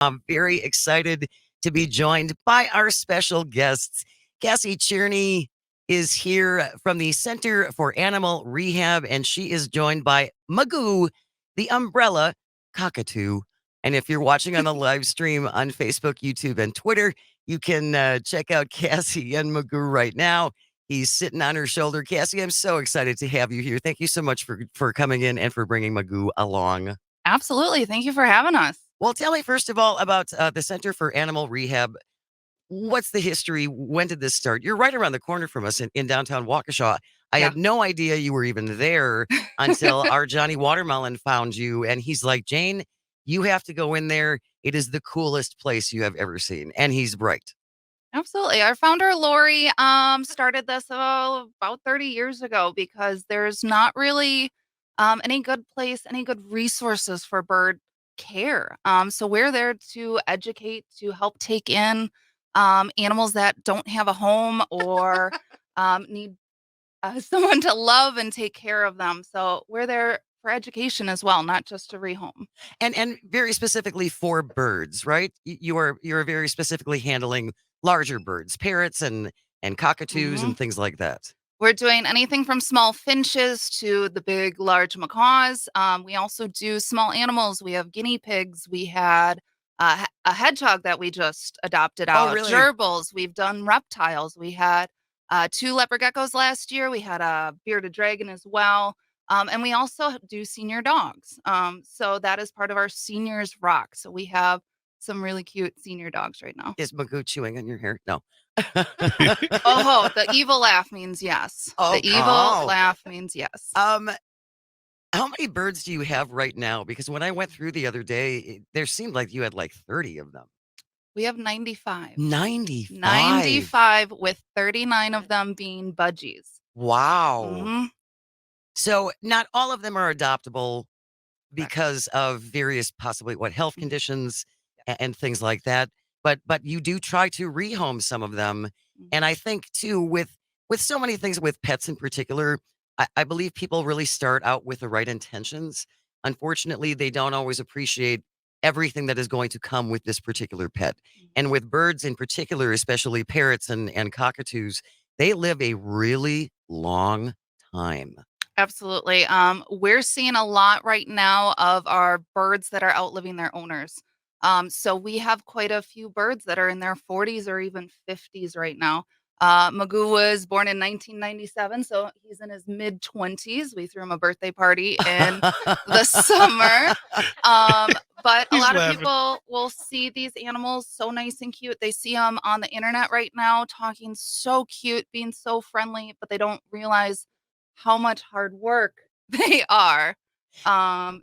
I'm very excited to be joined by our special guests. Cassie Cherney is here from the Center for Animal Rehab, and she is joined by Magoo, the umbrella cockatoo. And if you're watching on the live stream on Facebook, YouTube, and Twitter, you can check out Cassie and Magoo right now. He's sitting on her shoulder. Cassie, I'm so excited to have you here. Thank you so much for coming in and for bringing Magoo along. Absolutely. Thank you for having us. Well, tell me first of all about the Center for Animal Rehab. What's the history? When did this start? You're right around the corner from us in downtown Waukesha. I Yeah. had no idea you were even there until our Johnny Watermelon found you. And he's like, Jane, you have to go in there. It is the coolest place you have ever seen. And he's right. Absolutely. Our founder, Lori, started this about 30 years ago because there's not really any good place, any good resources for bird care. So we're there to educate, to help take in animals that don't have a home or need someone to love and take care of them. So we're there for education as well, not just to rehome. And very specifically for birds, right? You're very specifically handling larger birds, parrots and cockatoos Mhm. and things like that. We're doing anything from small finches to the big, large macaws. We also do small animals. We have guinea pigs. We had a hedgehog that we just adopted Oh, out, really? gerbils. We've done reptiles. We had two leopard geckos last year. We had a bearded dragon as well. And we also do senior dogs. So that is part of our seniors rock. So we have some really cute senior dogs right now. Is Magoo chewing on your hair? No. Oh, the evil laugh means yes. Oh, The evil oh. laugh means yes. Um, how many birds do you have right now? Because when I went through the other day, there seemed like you had like 30 of them. We have 95. 95. 95 with 39 of them being budgies. Wow. Mhm. So not all of them are adoptable Correct. because of various possibly what health Mhm. conditions Yeah. and things like that. But you do try to rehome some of them. And Mhm. I think too with so many things with pets in particular, I believe people really start out with the right intentions. Unfortunately, they don't always appreciate everything that is going to come with this particular pet. Mhm. And with birds in particular, especially parrots and cockatoos, they live a really long time. Absolutely. We're seeing a lot right now of our birds that are outliving their owners. So we have quite a few birds that are in their 40s or even 50s right now. Magoo was born in 1997, so he's in his mid 20s. We threw him a birthday party in the summer. Um, but a He's lot of laughing. people will see these animals so nice and cute. They see them on the internet right now, talking so cute, being so friendly, but they don't realize how much hard work they are.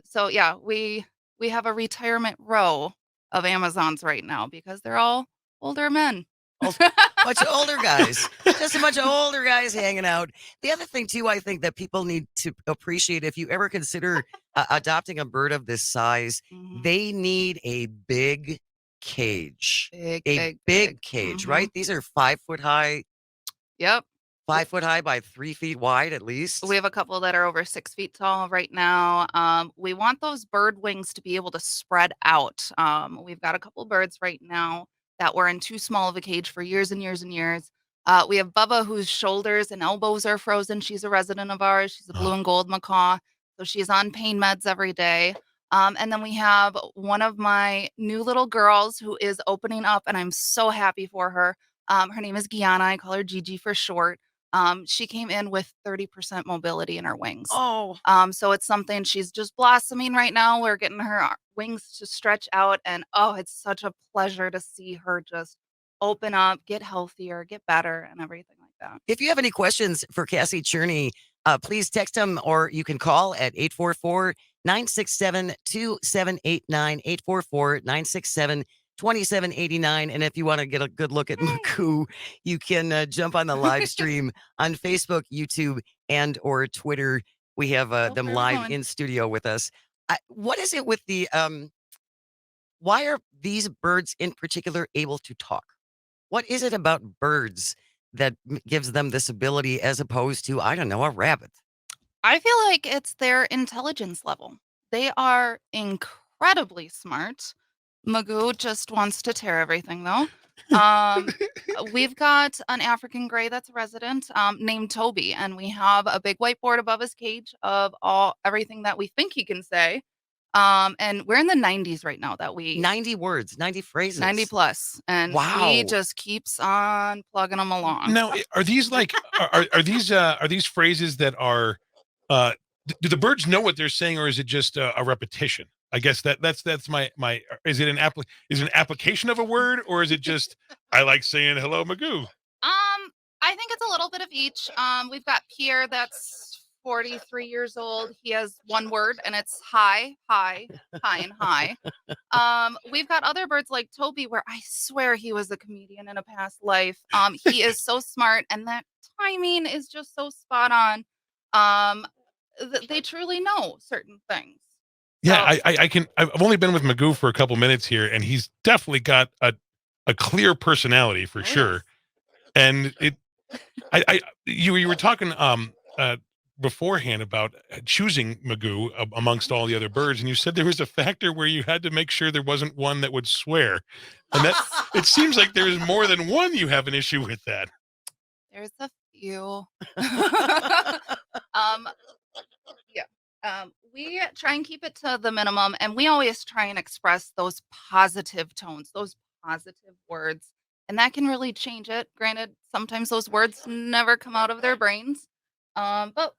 So yeah, we have a retirement row of Amazons right now because they're all older men. Ol- Bunch of older guys, just a bunch of older guys hanging out. The other thing, too, I think that people need to appreciate if you ever consider adopting a bird of this size, Mhm. they need a big cage, Big, a big, big big. cage, Mhm. right? These are 5 foot high, Yep. 5 foot high by 3 feet wide at We least. have a couple that are over 6 feet tall right now. We want those bird wings to be able to spread out. We've got a couple birds right now that were in too small of a cage for years and years and years. We have Bubba, whose shoulders and elbows are frozen. She's a resident of ours. She's a blue and gold macaw. So she's on pain meds every day. And then we have one of my new little girls who is opening up, and I'm so happy for her. Her name is Gianna. I call her Gigi for short. She came in with 30% mobility in her wings. Oh, So it's something she's just blossoming right now. We're getting her wings to stretch out, and oh, it's such a pleasure to see her just open up, get healthier, get better, and everything like that. if you have any questions for Cassie Cherney, please text him or you can call at 844 967 2789 844 967 2789. And if you want to get a good look at Yay. Magoo, you can jump on the live stream on Facebook, YouTube, and or Twitter. We have Hope them live everyone. in studio with us. What is it with why are these birds in particular able to talk? What is it about birds that gives them this ability as opposed to, I don't know, a rabbit? I feel like it's their intelligence level. They are incredibly smart. Magoo just wants to tear everything, though. Um, we've got an African gray that's a resident, named Toby, and we have a big whiteboard above his cage of everything that we think he can say. And we're in the 90s right now 90 words, 90 90 phrases. plus, and he Wow. just keeps on plugging them along. Now, are these like are these phrases that are do the birds know what they're saying, or is it just a repetition? I guess that's my is it is it an application of a word, or is it just I like saying hello Magoo? I think it's a little bit of each. We've got Pierre that's 43 years old. He has one word and it's hi, hi, hi, and hi. We've got other birds like Toby, where I swear he was a comedian in a past life. He is so smart, and that timing is just so spot on. Um, they truly know certain things. Yeah, So, I can. I've only been with Magoo for a couple minutes here, and he's definitely got a clear personality for oh yes. sure. And I you were talking beforehand about choosing Magoo amongst all the other birds, and you said there was a factor where you had to make sure there wasn't one that would swear, and that it seems like there's more than one you have an issue with that. There's a few. um, yeah. We try and keep it to the minimum, and we always try and express those positive tones, those positive words, and that can really change it. Granted, sometimes those words never come out of their brains, but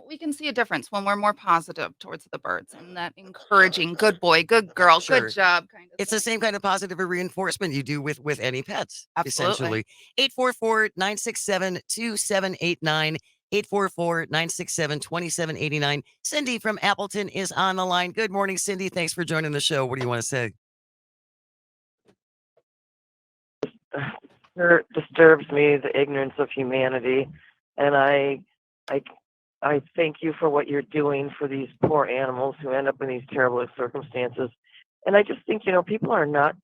we can see a difference when we're more positive towards the birds and that encouraging, good boy, good girl, good Sure. job kind of It's the thing. same kind of positive reinforcement you do with any pets, Absolutely. essentially. 844-967-2789. 844-967-2789. Cindy from Appleton is on the line. Good morning, Cindy. Thanks for joining the show. What do you want to say? Disturbs me, the ignorance of humanity, and I I thank you for what you're doing for these poor animals who end up in these terrible circumstances. And I just think, people are not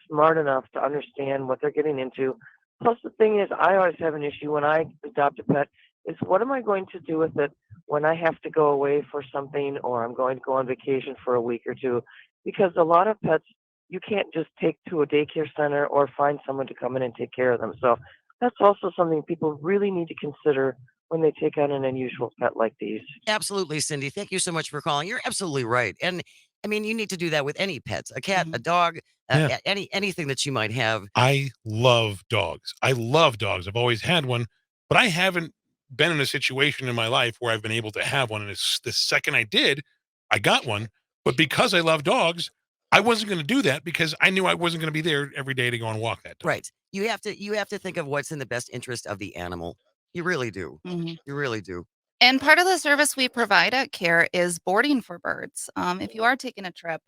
smart enough to understand what they're getting into. Plus, the thing is, I always have an issue when I adopt a pet is what am I going to do with it when I have to go away for something or I'm going to go on vacation for a week or two? Because a lot of pets you can't just take to a daycare center or find someone to come in and take care of them. So that's also something people really need to consider when they take on an unusual pet like these. Absolutely, Cindy. Thank you so much for calling. You're absolutely right. And I mean, you need to do that with any pets, a cat, a Mhm. dog, Yeah. anything that you might have. I love dogs. I love dogs. I've always had one, but I haven't been in a situation in my life where I've been able to have one. And it's the second I did, I got one. But because I love dogs, I wasn't going to do that because I knew I wasn't going to be there every day to go and walk that dog. Right. You have to think of what's in the best interest of the animal. You really do. Mhm. You really do. And part of the service we provide at Care is boarding for birds. If you are taking a trip,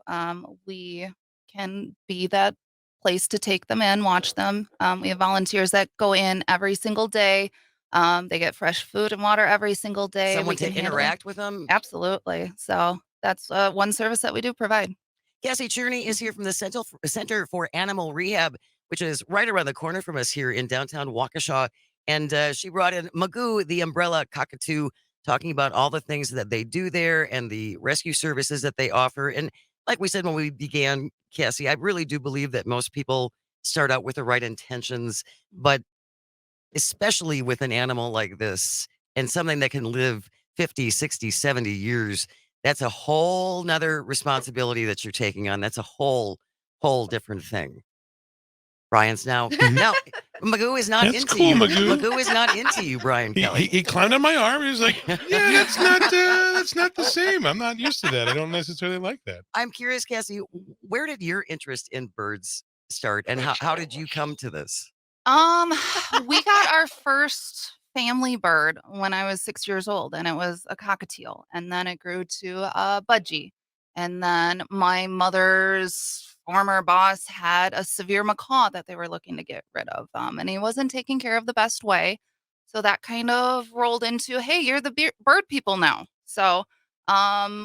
we can be that place to take them in, watch them. We have volunteers that go in every single day. They get fresh food and water every single day. We Someone can to handle. interact with them. Absolutely. So that's one service that we do provide. Cassie Cherney is here from the Center for Animal Rehab, which is right around the corner from us here in downtown Waukesha. And she brought in Magoo, the umbrella cockatoo, talking about all the things that they do there and the rescue services that they offer. And like we said when we began, Cassie, I really do believe that most people start out with the right intentions, but especially with an animal like this and something that can live 50, 60, 70 years, that's a whole nother responsibility that you're taking on. That's a whole different thing. Brian's now Magoo is not That's into cool, you. Magoo. Magoo is not into you, Brian He, he Kelly. he climbed on my arm. He was like, "Yeah, that's not the same. I'm not used to that. I don't necessarily like that." I'm curious, Cassie, where did your interest in birds start and how did you come to this? Um, we got our first family bird when I was 6 years old, and it was a cockatiel, and then it grew to a budgie, and then my mother's former boss had a severe macaw that they were looking to get rid of, and he wasn't taken care of the best way, so that kind of rolled into, "Hey, you're the bird people now." So,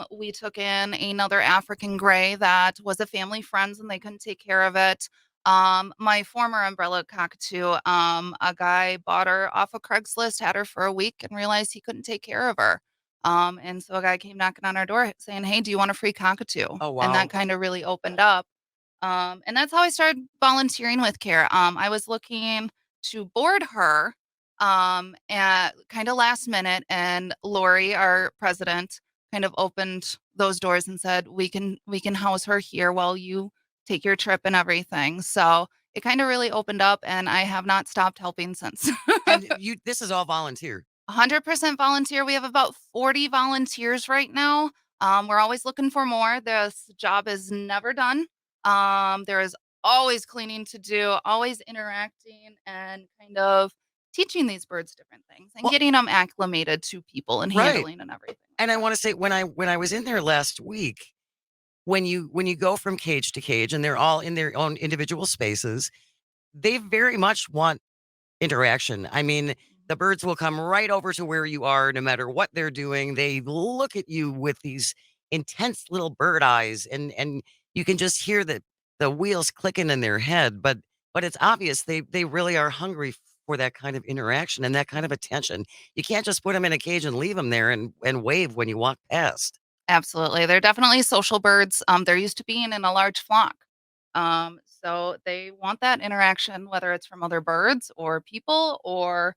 we took in another African gray that was a family friend's, and they couldn't take care of it. My former umbrella cockatoo, a guy bought her off of Craigslist, had her for a week, and realized he couldn't take care of her. And so a guy came knocking on our door saying, "Hey, do you want a free cockatoo?" Oh And that wow. kind of really opened up. And that's how I started volunteering with CARE. I was looking to board her at kind of last minute, and Lori, our president, kind of opened those doors and said, we can house her here while you take your trip and everything. So it kind of really opened up, and I have not stopped helping since. And this is all volunteer. 100% volunteer. We have about 40 volunteers right now. We're always looking for more. This job is never done. There is always cleaning to do, always interacting and kind of teaching these birds different things and Well- getting them acclimated to people and Right. handling and everything. And I want to say when I was in there last week, when you go from cage to cage and they're all in their own individual spaces, they very much want interaction. I mean, the birds will come right over to where you are no matter what they're doing. They look at you with these intense little bird eyes, and you can just hear the wheels clicking in their head, but it's obvious they really are hungry for that kind of interaction and that kind of attention. You can't just put them in a cage and leave them there and wave when you walk past. Absolutely. They're definitely social birds. They're used to being in a large flock. So they want that interaction, whether it's from other birds or people, or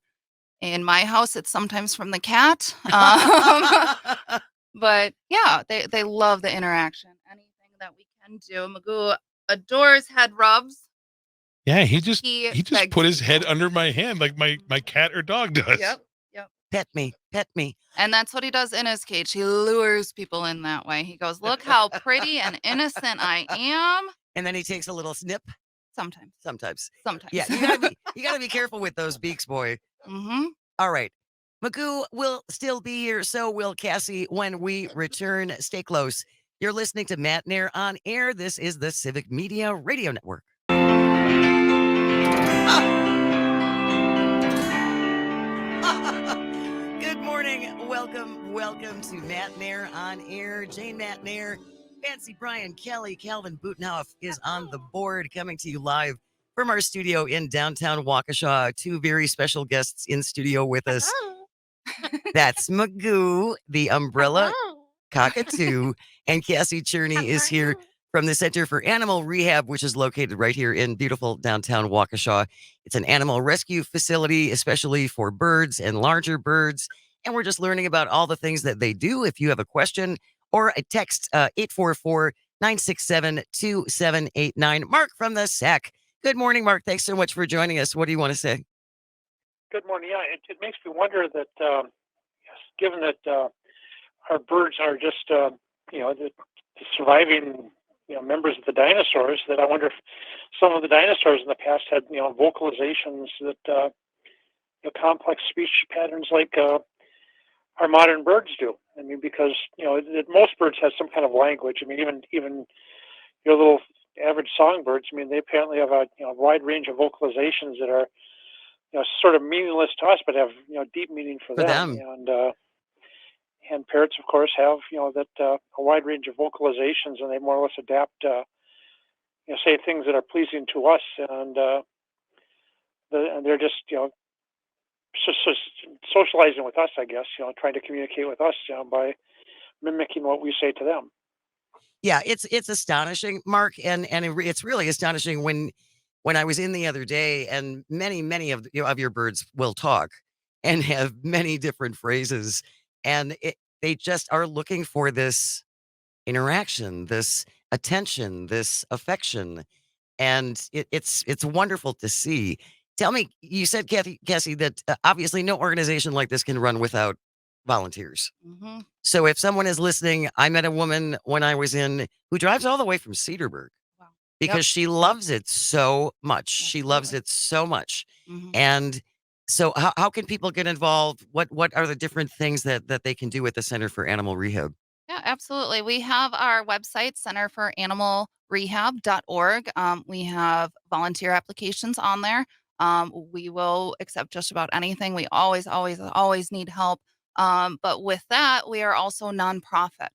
in my house, it's sometimes from the cat. But yeah, they love the interaction. Anything that we can do. Magoo adores head rubs. Yeah, he just begs put his head people. under my hand like my cat or dog does. Yep. Pet me, pet me. And that's what he does in his cage. He lures people in that way. He goes, "Look how pretty and innocent I am." And then he takes a little snip. Sometimes. Sometimes. Sometimes. Yeah, you gotta be careful with those beaks, boy. Mm-hmm. All right. Magoo will still be here. So will Cassie when we return. Stay close. You're listening to Matt Nair on air. This is the Civic Media Radio Network. Good morning. Welcome to Matt Nair on air. Jane Matt Nair, Fancy Brian Kelly, Calvin Butenhoff is on the board, coming to you live from our studio in downtown Waukesha. Two very special guests in studio with us. That's Magoo, the umbrella cockatoo, and Cassie Cherney is here from the Center for Animal Rehab, which is located right here in beautiful downtown Waukesha. It's an animal rescue facility, especially for birds and larger birds. And we're just learning about all the things that they do. If you have a question or a text, 844-967-2789. Mark from the SAC. Good morning, Mark. Thanks so much for joining us. What do you want to say? Good morning. Yeah, it makes me wonder that, yes, given that our birds are just, the surviving, members of the dinosaurs, that I wonder if some of the dinosaurs in the past had, vocalizations that, complex speech patterns like our modern birds do. I mean, because, most birds have some kind of language. I mean, even your little average songbirds, I mean, they apparently have a wide range of vocalizations that are sort of meaningless to us, but have deep meaning for them. And parrots, of course, have that a wide range of vocalizations, and they more or less adapt, say things that are pleasing to us, and they're just socializing with us, I guess. Trying to communicate with us by mimicking what we say to them. Yeah, it's astonishing, Mark, and it's really astonishing when I was in the other day, and many of your birds will talk and have many different phrases, and they just are looking for this interaction, this attention, this affection, and it's wonderful to see. Tell me, you said, Cassie, that obviously no organization like this can run without volunteers. Mm-hmm. So if someone is listening, I met a woman when I was in who drives all the way from Cedarburg Wow. because she loves it so much. She loves Absolutely. it so much. Mm-hmm. And so how can people get involved? What are the different things that they can do with the Center for Animal Rehab? Yeah, absolutely. We have our website, centerforanimalrehab.org. We have volunteer applications on there. We will accept just about anything. We always need help. But with that, we are also nonprofit.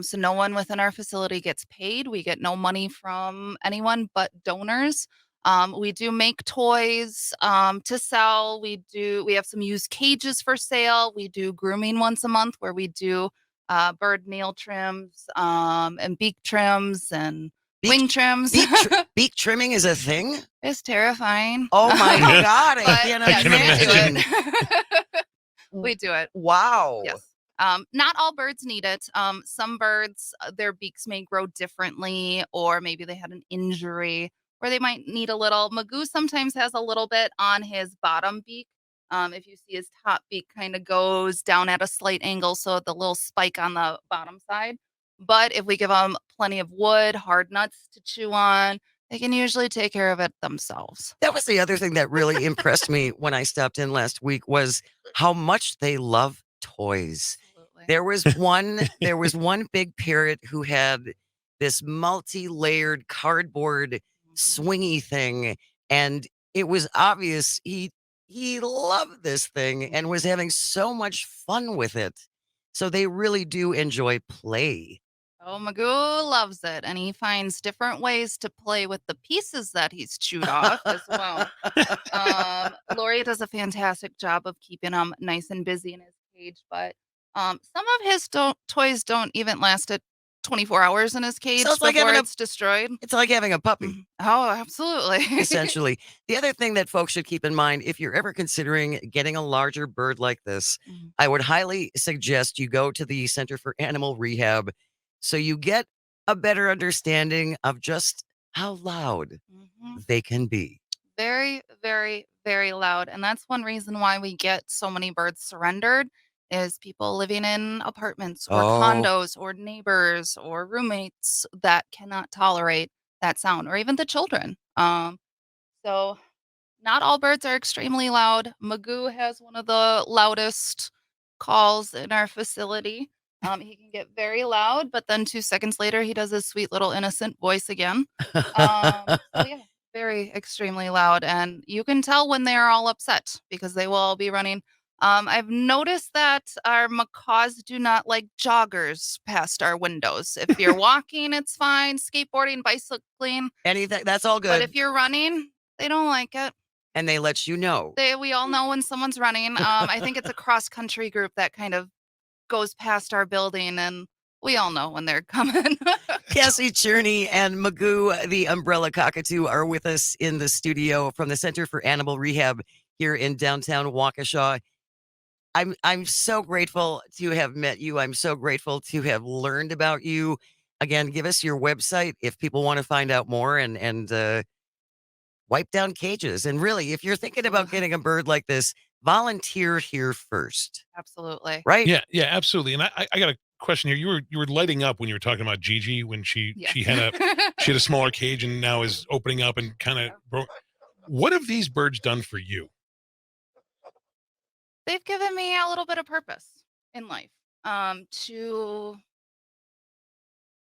So no one within our facility gets paid. We get no money from anyone but donors. We do make toys to sell. We have some used cages for sale. We do grooming once a month where we do bird nail trims and beak trims and Wing trims. Beak trimming is a thing? It's terrifying. Oh my God, I But can't yes, can imagine. we do it. We do it. Wow. Yes. Not all birds need it. Some birds, their beaks may grow differently, or maybe they had an injury, or they might need a little. Magoo sometimes has a little bit on his bottom beak. If you see his top beak kind of goes down at a slight angle, so the little spike on the bottom side. But if we give them plenty of wood, hard nuts to chew on, they can usually take care of it themselves. That was the other thing that really impressed me when I stopped in last week was how much they love toys. Absolutely. There was one big parrot who had this multi-layered cardboard swingy thing, and it was obvious he loved this thing and was having so much fun with it. So they really do enjoy play. Oh, Magoo loves it, and he finds different ways to play with the pieces that he's chewed off as well. Lori does a fantastic job of keeping him nice and busy in his cage, but some of his toys don't even last at 24 hours in his cage it's like before having a- it's destroyed. It's like having a puppy. Mhm. Oh, absolutely. Essentially. The other thing that folks should keep in mind if you're ever considering getting a larger bird like this, Mhm. I would highly suggest you go to the Center for Animal Rehab so you get a better understanding of just how loud Mhm. they can be. Very, very, very loud. And that's one reason why we get so many birds surrendered is people living in apartments or Oh. condos or neighbors or roommates that cannot tolerate that sound, or even the children. So not all birds are extremely loud. Magoo has one of the loudest calls in our facility. He can get very loud, but then 2 seconds later, he does his sweet little innocent voice again. So yeah, very extremely loud, and you can tell when they are all upset because they will all be running. I've noticed that our macaws do not like joggers past our windows. If you're walking, it's fine. Skateboarding, bicycling, Anything, that's all but good. if you're running, they don't like it. And they let you know. We all know when someone's running. I think it's a cross country group that kind of goes past our building, and we all know when they're coming. Cassie Cherney and Magoo, the umbrella cockatoo, are with us in the studio from the Center for Animal Rehab here in downtown Waukesha. I'm so grateful to have met you. I'm so grateful to have learned about you. Again, give us your website if people want to find out more and wipe down cages. And really, if you're thinking about getting a bird like this, volunteer here first, Absolutely. right? Yeah, absolutely. And I got a question here. You were lighting up when you were talking about Gigi when she Yes. she had a smaller cage and now is opening up and kind of broke. What have these birds done for you? They've given me a little bit of purpose in life, to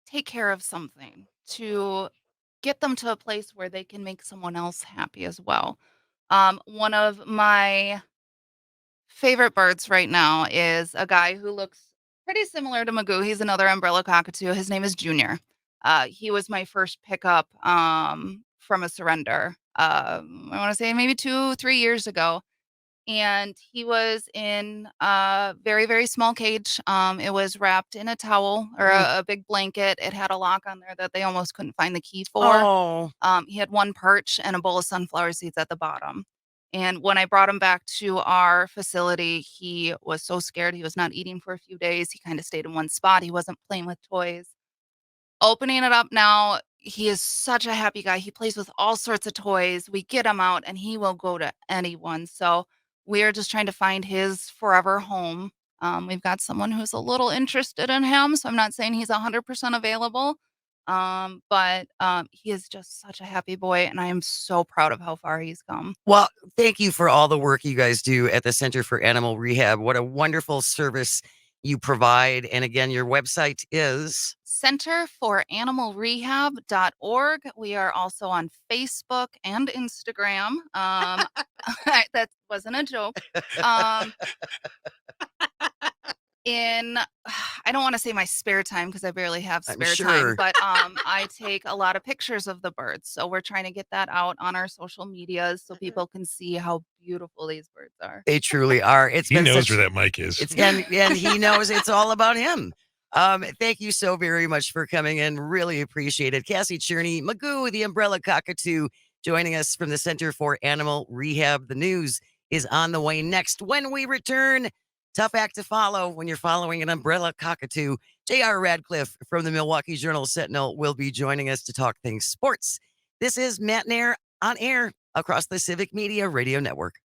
take care of something, to get them to a place where they can make someone else happy as well. One of my favorite birds right now is a guy who looks pretty similar to Magoo. He's another umbrella cockatoo. His name is Junior. He was my first pickup from a surrender. I want to say maybe 2, 3 years ago. And he was in a very, very small cage. It was wrapped in a towel or a big blanket. It had a lock on there that they almost couldn't find the key for. Oh, He had one perch and a bowl of sunflower seeds at the bottom. And when I brought him back to our facility, he was so scared. He was not eating for a few days. He kind of stayed in one spot. He wasn't playing with toys. Opening it up now, he is such a happy guy. He plays with all sorts of toys. We get him out and he will go to anyone. So we are just trying to find his forever home. We've got someone who's a little interested in him. So I'm not saying he's 100% available. But he is just such a happy boy. And I am so proud of how far he's come. well, thank you for all the work you guys do at the Center for Animal Rehab. What a wonderful service you provide. And again, your website is centerforanimalrehab.org. We are also on Facebook and Instagram. That wasn't a joke. In I don't want to say my spare time because I barely have I'm spare sure. time, but I take a lot of pictures of the birds. So we're trying to get that out on our social medias so people can see how beautiful these birds are. They truly are. It's He been knows such, where that mic is. it's and he knows it's all about him. Thank you so very much for coming in. Really appreciate it. Cassie Cherney, Magoo, the umbrella cockatoo, joining us from the Center for Animal Rehab. The news is on the way next. When we return, tough act to follow when you're following an umbrella cockatoo. J.R. Radcliffe from the Milwaukee Journal Sentinel will be joining us to talk things sports. This is Matt Nair on air across the Civic Media Radio Network.